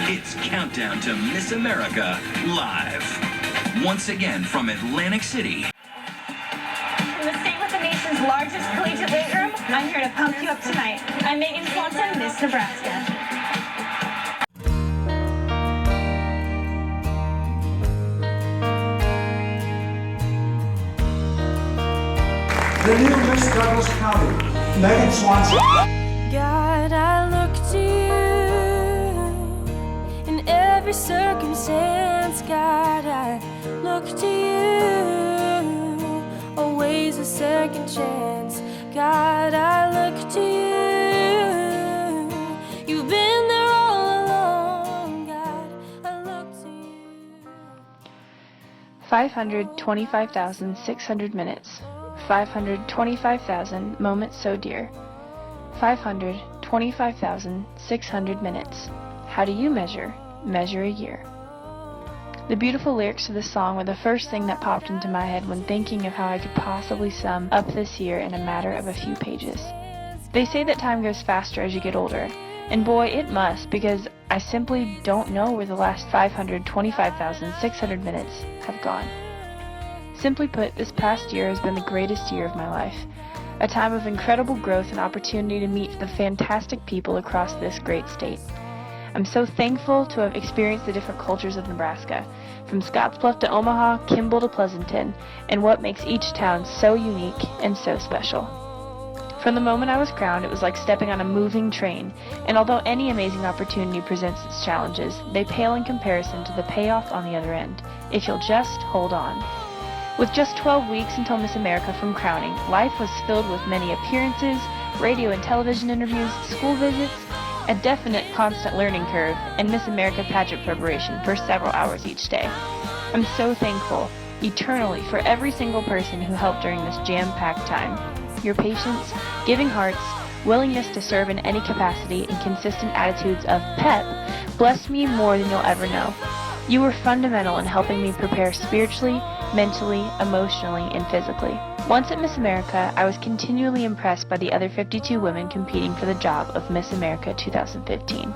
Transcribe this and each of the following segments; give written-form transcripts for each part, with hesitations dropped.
It's Countdown to Miss America Live. Once again from Atlantic City. From the state with the nation's largest collegiate weight room, I'm here to pump you up tonight. I'm Miss Swanson, Miss Nebraska. The new Miss Douglas County, Miss Swanson. God, I look to you in every circumstance. God, I look to you, always a second chance. God, I look to you. You've been there all along. God, I look to you. 525,600 minutes. 525,000 moments so dear. 525,600 minutes. How do you measure a year? The beautiful lyrics to this song were the first thing that popped into my head when thinking of how I could possibly sum up this year in a matter of a few pages. They say that time goes faster as you get older, and boy, it must, because I simply don't know where the last 525,600 minutes have gone. Simply put, this past year has been the greatest year of my life, a time of incredible growth and opportunity to meet the fantastic people across this great state. I'm so thankful to have experienced the different cultures of Nebraska, from Scottsbluff to Omaha, Kimball to Pleasanton, and what makes each town so unique and so special. From the moment I was crowned, it was like stepping on a moving train, and although any amazing opportunity presents its challenges, they pale in comparison to the payoff on the other end, if you'll just hold on. With just 12 weeks until Miss America from crowning, life was filled with many appearances, radio and television interviews, school visits, a definite constant learning curve, and Miss America pageant preparation for several hours each day. I'm so thankful, eternally, for every single person who helped during this jam-packed time. Your patience, giving hearts, willingness to serve in any capacity, and consistent attitudes of pep blessed me more than you'll ever know. You were fundamental in helping me prepare spiritually, mentally, emotionally, and physically. Once at Miss America, I was continually impressed by the other 52 women competing for the job of Miss America 2015.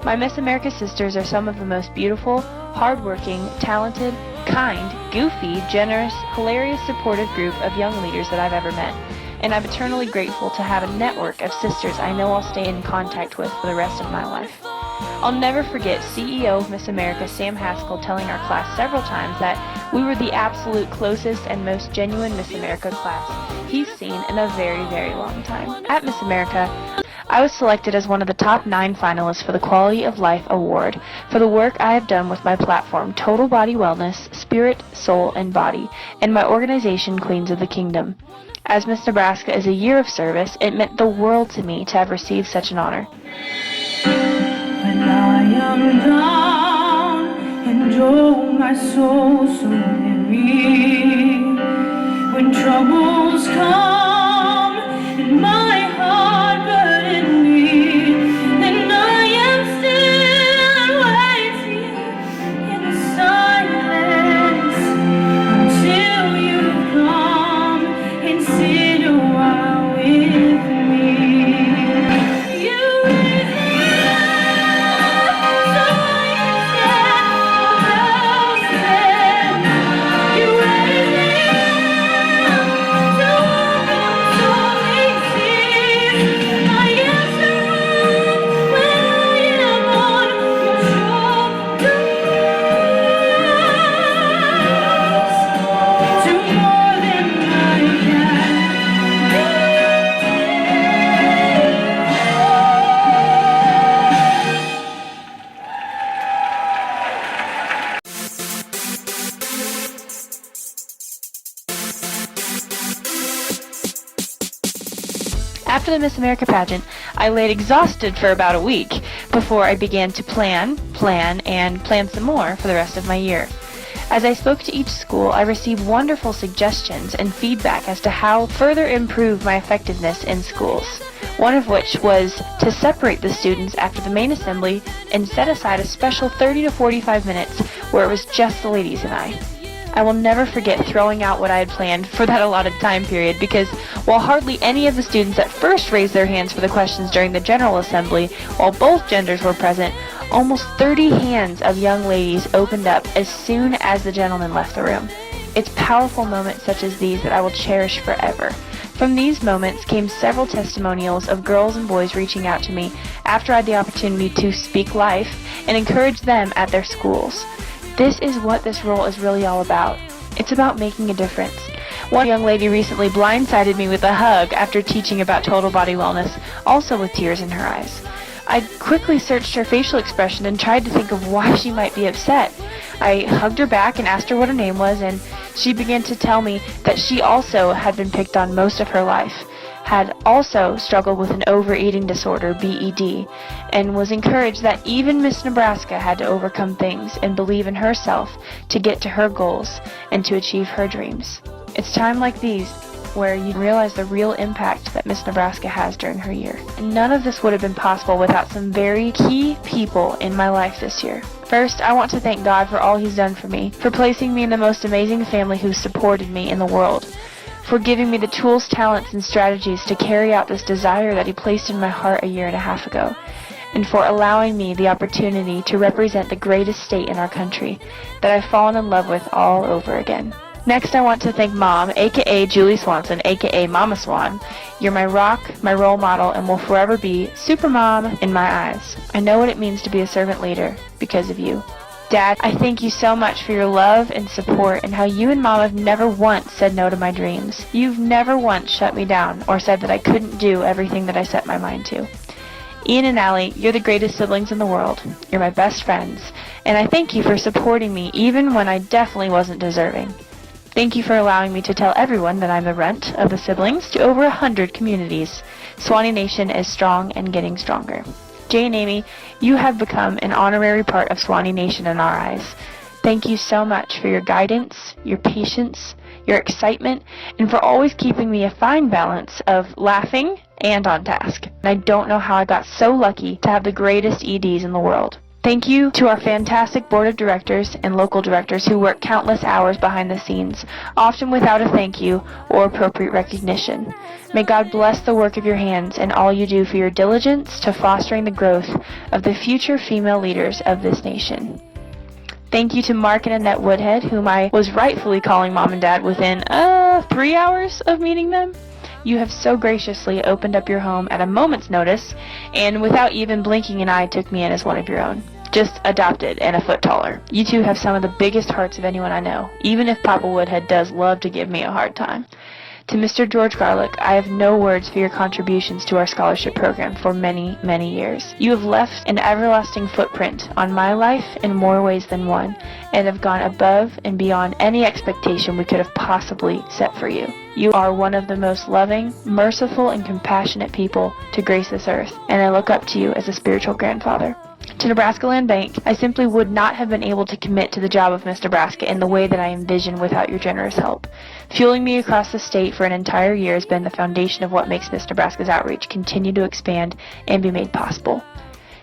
My Miss America sisters are some of the most beautiful, hardworking, talented, kind, goofy, generous, hilarious, supportive group of young leaders that I've ever met, and I'm eternally grateful to have a network of sisters I know I'll stay in contact with for the rest of my life. I'll never forget CEO of Miss America Sam Haskell telling our class several times that we were the absolute closest and most genuine Miss America class he's seen in a very, very long time. At Miss America, I was selected as one of the top 9 finalists for the Quality of Life Award for the work I have done with my platform Total Body Wellness, Spirit, Soul, and Body, and my organization Queens of the Kingdom. As Miss Nebraska is a year of service, it meant the world to me to have received such an honor. When I am down and oh my soul so weary, when troubles come and my heart burden me, then I am still waiting in the silence until you come and sit a while with me. You raise me up so I can stand for mountains. You raise me up to walk on stormy seas. I am surrounded when I am on your shoulders. To more than I can be. After the Miss America pageant, I laid exhausted for about a week before I began to plan some more for the rest of my year. As I spoke to each school, I received wonderful suggestions and feedback as to how further improve my effectiveness in schools. One of which was to separate the students after the main assembly and set aside a special 30 to 45 minutes where it was just the ladies and I. I will never forget throwing out what I had planned for that allotted time period because while hardly any of the students at first raised their hands for the questions during the General Assembly, while both genders were present, Almost 30 hands of young ladies opened up as soon as the gentleman left the room. It's powerful moments such as these that I will cherish forever. From these moments came several testimonials of girls and boys reaching out to me after I had the opportunity to speak life and encourage them at their schools. This is what this role is really all about. It's about making a difference. One young lady recently blindsided me with a hug after teaching about total body wellness, also with tears in her eyes. I quickly searched her facial expression and tried to think of why she might be upset. I hugged her back and asked her what her name was, and she began to tell me that she also had been picked on most of her life, had also struggled with an overeating disorder, BED, and was encouraged that even Miss Nebraska had to overcome things and believe in herself to get to her goals and to achieve her dreams. It's time like these where you realize the real impact that Miss Nebraska has during her year. And none of this would have been possible without some very key people in my life this year. First, I want to thank God for all He's done for me, for placing me in the most amazing family who supported me in the world, for giving me the tools, talents, and strategies to carry out this desire that He placed in my heart a year and a half ago, and for allowing me the opportunity to represent the greatest state in our country that I've fallen in love with all over again. Next, I want to thank Mom, aka Julie Swanson, aka Mama Swan. You're my rock, my role model, and will forever be Super Mom in my eyes. I know what it means to be a servant leader because of you. Dad, I thank you so much for your love and support and how you and Mom have never once said no to my dreams. You've never once shut me down or said that I couldn't do everything that I set my mind to. Ian and Allie, you're the greatest siblings in the world. You're my best friends, and I thank you for supporting me even when I definitely wasn't deserving. Thank you for allowing me to tell everyone that I'm the runt of the siblings to over 100 communities. Swanee Nation is strong and getting stronger. Jay and Amy, you have become an honorary part of Swanee Nation in our eyes. Thank you so much for your guidance, your patience, your excitement, and for always keeping me a fine balance of laughing and on task. I don't know how I got so lucky to have the greatest EDs in the world. Thank you to our fantastic board of directors and local directors who work countless hours behind the scenes, often without a thank you or appropriate recognition. May God bless the work of your hands and all you do for your diligence to fostering the growth of the future female leaders of this nation. Thank you to Mark and Annette Woodhead, whom I was rightfully calling Mom and Dad within 3 hours of meeting them. You have so graciously opened up your home at a moment's notice, and without even blinking an eye took me in as one of your own. Just adopted and a foot taller. You two have some of the biggest hearts of anyone I know, even if Papa Woodhead does love to give me a hard time. To Mr. George Garlick, I have no words for your contributions to our scholarship program for many, many years. You have left an everlasting footprint on my life in more ways than one, and have gone above and beyond any expectation we could have possibly set for you. You are one of the most loving, merciful, and compassionate people to grace this earth, and I look up to you as a spiritual grandfather. To Nebraska Land Bank, I simply would not have been able to commit to the job of Miss Nebraska in the way that I envision without your generous help. Fueling me across the state for an entire year has been the foundation of what makes Miss Nebraska's outreach continue to expand and be made possible.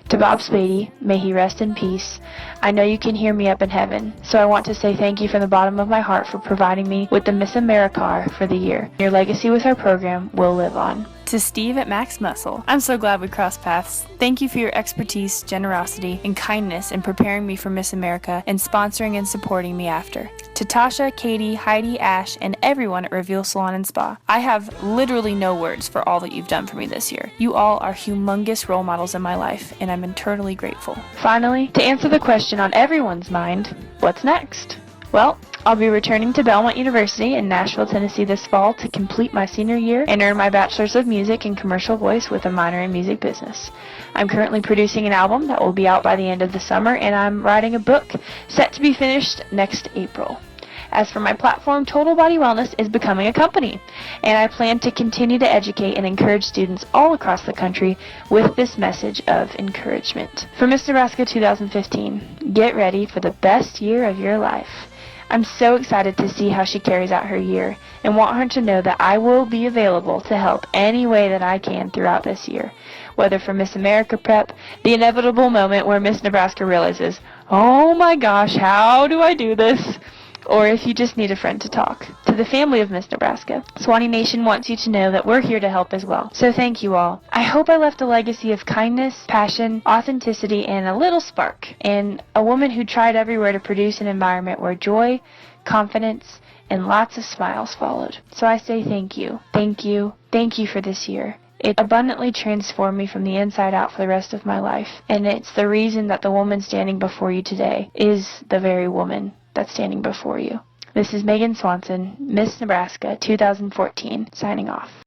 To Bob Spady, may he rest in peace. I know you can hear me up in heaven, so I want to say thank you from the bottom of my heart for providing me with the Miss America for the year. Your legacy with our program will live on. To Steve at Max Muscle, I'm so glad we crossed paths. Thank you for your expertise, generosity, and kindness in preparing me for Miss America and sponsoring and supporting me after. To Tasha, Katie, Heidi, Ash, and everyone at Reveal Salon and Spa, I have literally no words for all that you've done for me this year. You all are humongous role models in my life, and I'm eternally grateful. Finally, to answer the question on everyone's mind, what's next? Well, I'll be returning to Belmont University in Nashville, Tennessee this fall to complete my senior year and earn my Bachelor's of Music in Commercial Voice with a minor in Music Business. I'm currently producing an album that will be out by the end of the summer, and I'm writing a book set to be finished next April. As for my platform, Total Body Wellness is becoming a company, and I plan to continue to educate and encourage students all across the country with this message of encouragement. For Miss Nebraska 2015, get ready for the best year of your life. I'm so excited to see how she carries out her year and want her to know that I will be available to help any way that I can throughout this year. Whether for Miss America prep, the inevitable moment where Miss Nebraska realizes, oh my gosh, how do I do this? Or if you just need a friend to talk to. To the family of Miss Nebraska, Swanee Nation wants you to know that we're here to help as well. So thank you all. I hope I left a legacy of kindness, passion, authenticity, and a little spark, and a woman who tried everywhere to produce an environment where joy, confidence, and lots of smiles followed. So I say thank you. Thank you. Thank you for this year. It abundantly transformed me from the inside out for the rest of my life, and it's the reason that the woman standing before you today is the very woman that's standing before you. This is Megan Swanson, Miss Nebraska 2014, signing off.